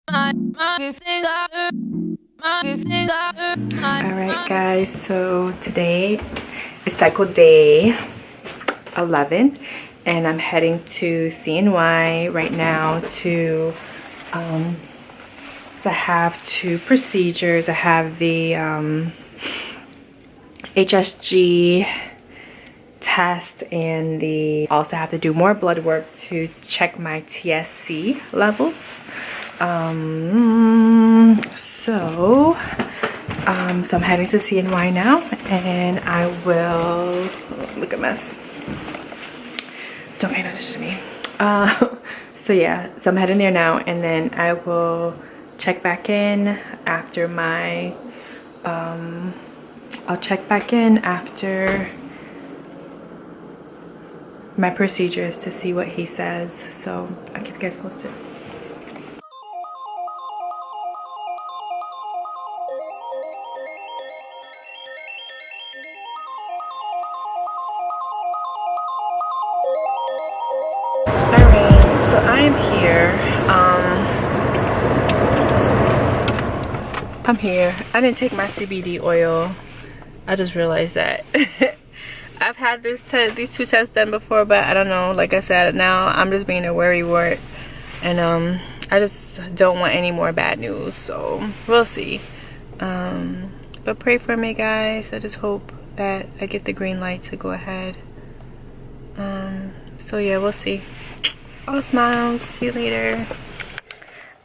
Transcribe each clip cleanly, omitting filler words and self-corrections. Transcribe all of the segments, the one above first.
Alright guys, so today is cycle day 11 and I'm heading to CNY right now to so I have two procedures. I have the HSG test and the also have to do more blood work to check my TSC levels. So I'm heading to CNY now, and I will look at mess. Don't pay no attention to me. So yeah, so I'm heading there now, and then I will check back in after my I'll check back in after my procedures to see what he says. So I'll keep you guys posted. Alright, so I am here. I'm here. I didn't take my CBD oil. I just realized that. I've had these two tests done before, but I don't know. Like I said, now I'm just being a worrywart, and I just don't want any more bad news. So we'll see. But pray for me, guys. I just hope that I get the green light to go ahead. So yeah, we'll see. All smiles. See you later.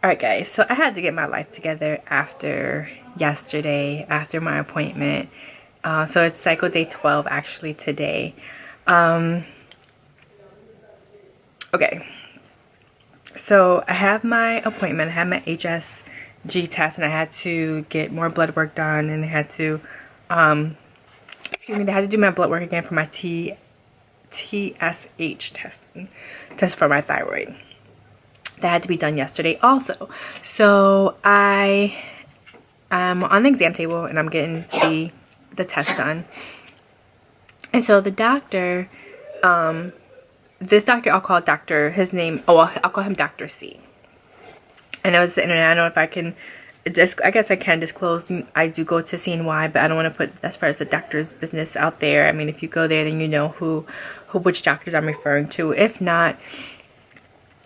Alright guys, so I had to get my life together after yesterday, after my appointment. So it's cycle day 12 actually today. Okay, so I have my appointment. I had my HSG test, and I had to get more blood work done, and I had to excuse me, they had to do my blood work again for my TSH test for my thyroid. That had to be done yesterday also. So I am on the exam table, and I'm getting the test done. And so the doctor, this doctor, I'll call doctor, his name, I'll call him Dr. C. I know it's the internet. I don't know if I can, I guess I can disclose, I do go to CNY, but I don't want to put, as far as the doctor's business out there. I mean, if you go there, then you know which doctors I'm referring to. If not,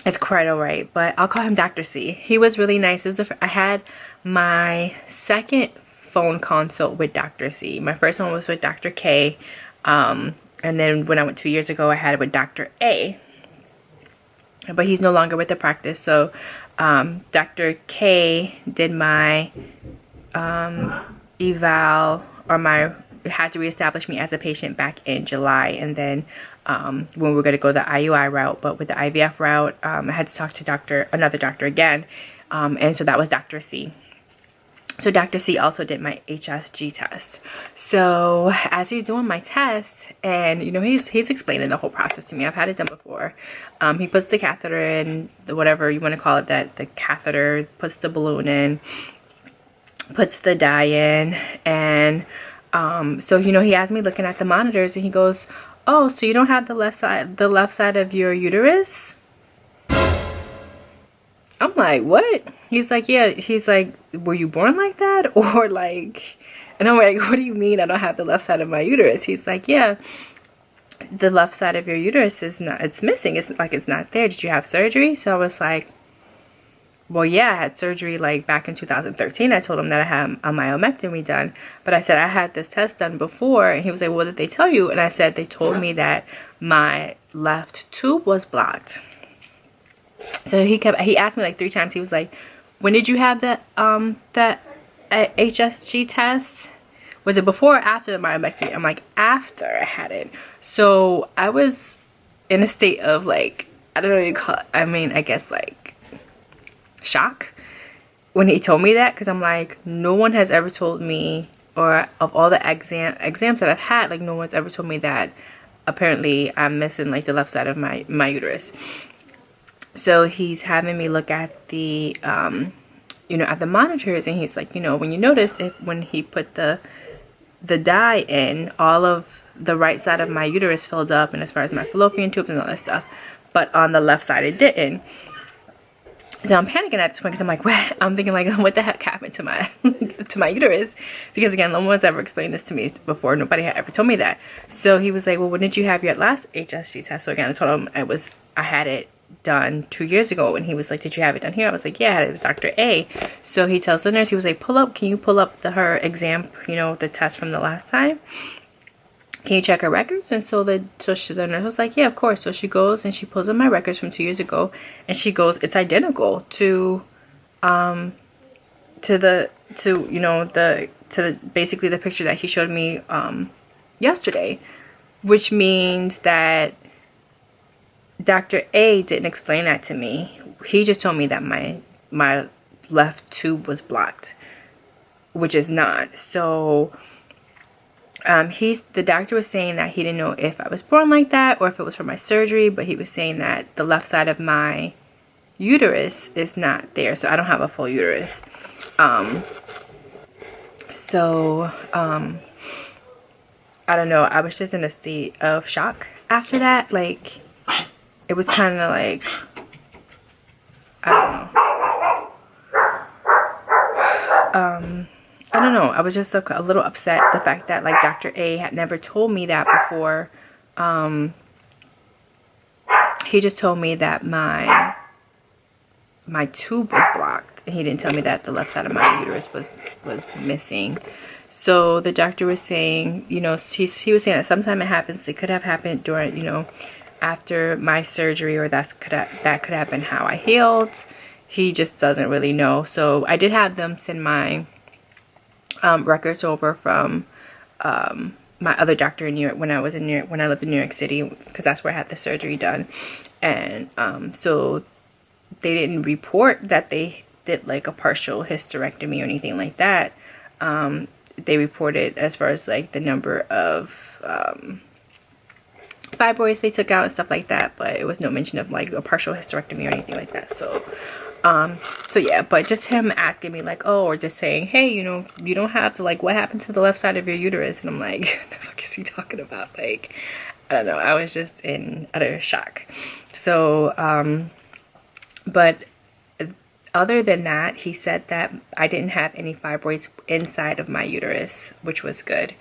it's quite alright, but I'll call him Dr. C. He was really nice. I had my second phone consult with Dr. C. My first one was with Dr. K. And then when I went 2 years ago, I had it with Dr. A. But he's no longer with the practice. So Dr. K did my eval, or had to reestablish me as a patient back in July. And then when we were going to go the IUI route, but with the IVF route, I had to talk to another doctor again. And so that was Dr. C. So Dr. C also did my HSG test. So as he's doing my test, and you know, he's explaining the whole process to me. I've had it done before. He puts the catheter in, whatever you want to call it, the catheter, puts the balloon in, puts the dye in, and so you know, he has me looking at the monitors, and he goes, "Oh, so you don't have the left side of your uterus?" I'm like, what? He's like, yeah. He's like, were you born like that? Or like, and I'm like, what do you mean I don't have the left side of my uterus? He's like, yeah, the left side of your uterus is not, it's missing. It's like, it's not there. Did you have surgery? So I was like, well, yeah, I had surgery like back in 2013. I told him that I had a myomectomy done. But I said, I had this test done before. And he was like, what did they tell you? And I said, they told me that my left tube was blocked. So he asked me like 3 times. He was like, when did you have that HSG test? Was it before or after the myomectomy? I'm like, after I had it. So I was in a state of like, I don't know what you call it. I mean, I guess like shock when he told me that, because I'm like, no one has ever told me, or of all the exams that I've had, like no one's ever told me that apparently I'm missing like the left side of my uterus. So he's having me look at the you know, at the monitors, and he's like, you know, when you notice when he put the dye in, all of the right side of my uterus filled up, and as far as my fallopian tubes and all that stuff, but on the left side it didn't. So I'm panicking at this point because I'm like, what? I'm thinking like, what the heck happened to my to my uterus? Because again, no one's ever explained this to me before. Nobody had ever told me that. So he was like, well, when did you have your last HSG test? So again, I told him I had it done 2 years ago. And he was like, did you have it done here? I was like, yeah, I had it with Dr. A. So he tells the nurse, he was like, can you pull up her exam, you know, the test from the last time? Can you check her records? And so the nurse was like, yeah, of course. So she goes and she pulls up my records from 2 years ago, and she goes, it's identical to basically the picture that he showed me yesterday, which means that Dr. A didn't explain that to me. He just told me that my left tube was blocked, which is not. So the doctor was saying that he didn't know if I was born like that or if it was from my surgery, but he was saying that the left side of my uterus is not there, so I don't have a full uterus. I don't know, I was just in a state of shock after that. Like, it was kind of like, I don't know. I was just a little upset the fact that like Dr. A had never told me that before. He just told me that my tube was blocked, and he didn't tell me that the left side of my uterus was missing. So the doctor was saying, you know, he was saying that sometimes it happens. It could have happened during, you know, after my surgery, or that could have been how I healed. He just doesn't really know. So I did have them send my records over from my other doctor in New York when I lived in New York City, because that's where I had the surgery done. And so they didn't report that they did like a partial hysterectomy or anything like that. They reported as far as like the number of fibroids they took out and stuff like that, but it was no mention of like a partial hysterectomy or anything like that. So yeah, but just him asking me like, oh, or just saying, hey, you know, you don't have to, like, what happened to the left side of your uterus? And I'm like, what the fuck is he talking about? Like, I don't know. I was just in utter shock. So, but other than that, he said that I didn't have any fibroids inside of my uterus, which was good.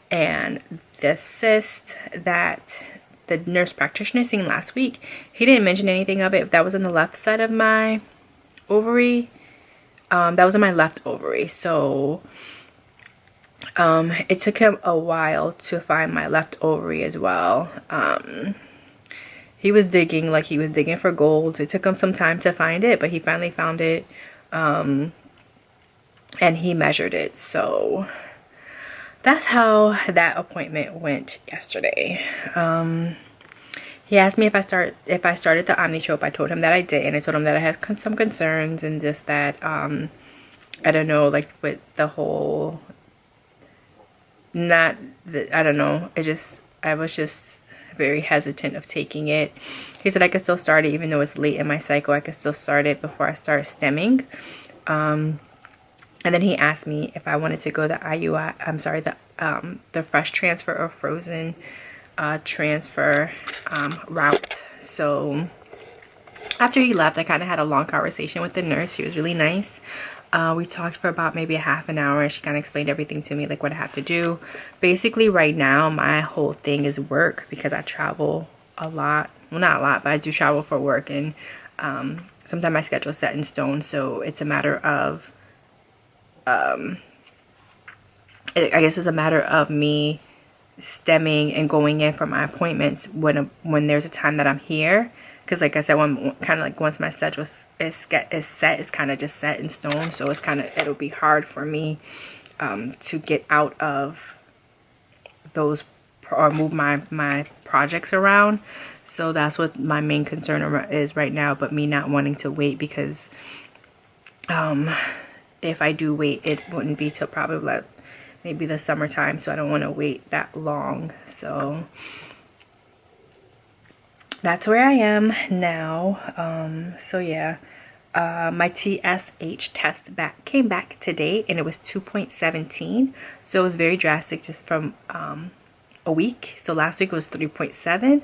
And the cyst that the nurse practitioner seen last week, he didn't mention anything of it. That was on the left side of my ovary. That was in my left ovary. So it took him a while to find my left ovary as well. He was digging like he was digging for gold. It took him some time to find it, but he finally found it, and he measured it. So that's how that appointment went yesterday. He asked me if I started the Omnitrope. I told him that I did, and I told him that I had some concerns, and just that I don't know, like with the whole, I don't know, I was just very hesitant of taking it. He said I could still start it even though it's late in my cycle. I could still start it before I start stemming. And then he asked me if I wanted to go the the fresh transfer or frozen transfer route. So after he left, I kind of had a long conversation with the nurse. She was really nice. We talked for about maybe a half an hour. She kind of explained everything to me, like what I have to do. Basically right now my whole thing is work, because I travel a lot. Well, not a lot, but I do travel for work, and sometimes my schedule is set in stone. So it's a matter of I guess it's a matter of me stemming and going in for my appointments when there's a time that I'm here, because like I said, once my schedule is set, it's kind of just set in stone. So it'll be hard for me to get out of those or move my projects around. So that's what my main concern is right now, but me not wanting to wait, because if I do wait, it wouldn't be till probably like maybe the summertime, so I don't want to wait that long. So that's where I am now. So yeah, my TSH test came back today, and it was 2.17. So it was very drastic just from a week. So last week it was 3.7.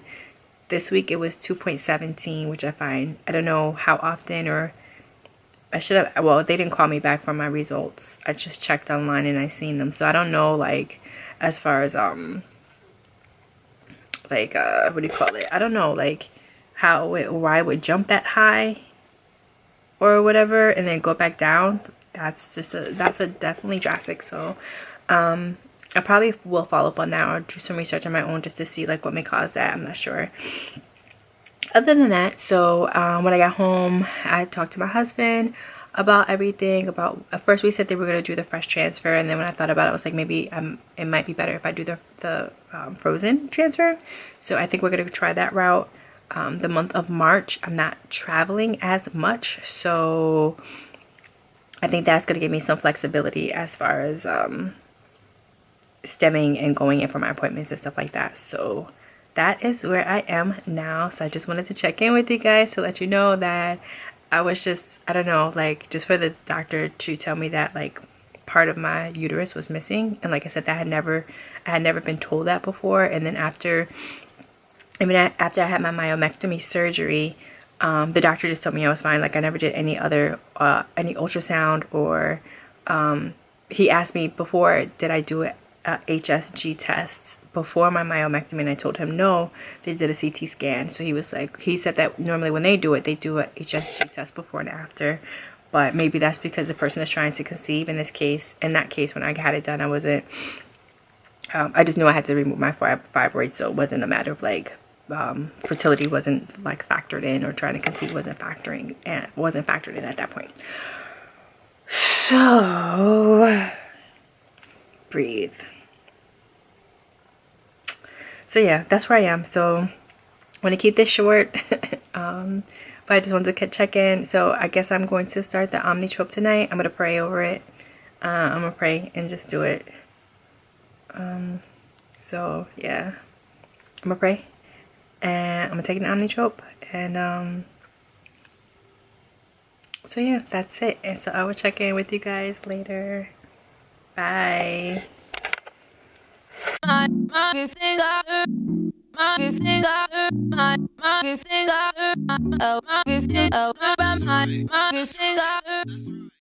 This week it was 2.17, which I don't know how often or I should have, well, they didn't call me back for my results. I just checked online and I seen them. So I don't know, like, as far as, like, what do you call it? I don't know, like, why it would jump that high or whatever and then go back down. That's a definitely drastic. So, I probably will follow up on that or do some research on my own just to see, like, what may cause that. I'm not sure. Other than that, so when I got home, I talked to my husband about everything. At first we said they were going to do the fresh transfer, and then when I thought about it, I was like, maybe it might be better if I do the frozen transfer. So I think we're going to try that route. The month of March, I'm not traveling as much, so I think that's going to give me some flexibility as far as stemming and going in for my appointments and stuff like that. So that is where I am now. So I just wanted to check in with you guys to let you know that I was just, I don't know, like, just for the doctor to tell me that, like, part of my uterus was missing. And like I said, I had never been told that before. And then after I had my myomectomy surgery, the doctor just told me I was fine. Like, I never did any other any ultrasound, or he asked me before, did I do a HSG test before my myomectomy, and I told him no, they did a CT scan. So he said that normally when they do it, they do a HSG test before and after, but maybe that's because the person is trying to conceive. In that case, when I had it done, I wasn't, I just knew I had to remove my fibroids, so it wasn't a matter of, like, fertility wasn't, like, factored in, or trying to conceive wasn't factored in at that point. So breathe. So yeah, that's where I am. So I'm gonna keep this short. But I just wanted to check in. So I guess I'm going to start the omnitrope tonight. I'm gonna pray over it. I'm gonna pray and just do it. So yeah, I'm gonna pray and I'm gonna take an omnitrope, and so yeah, that's it. And so I will check in with you guys later. Bye.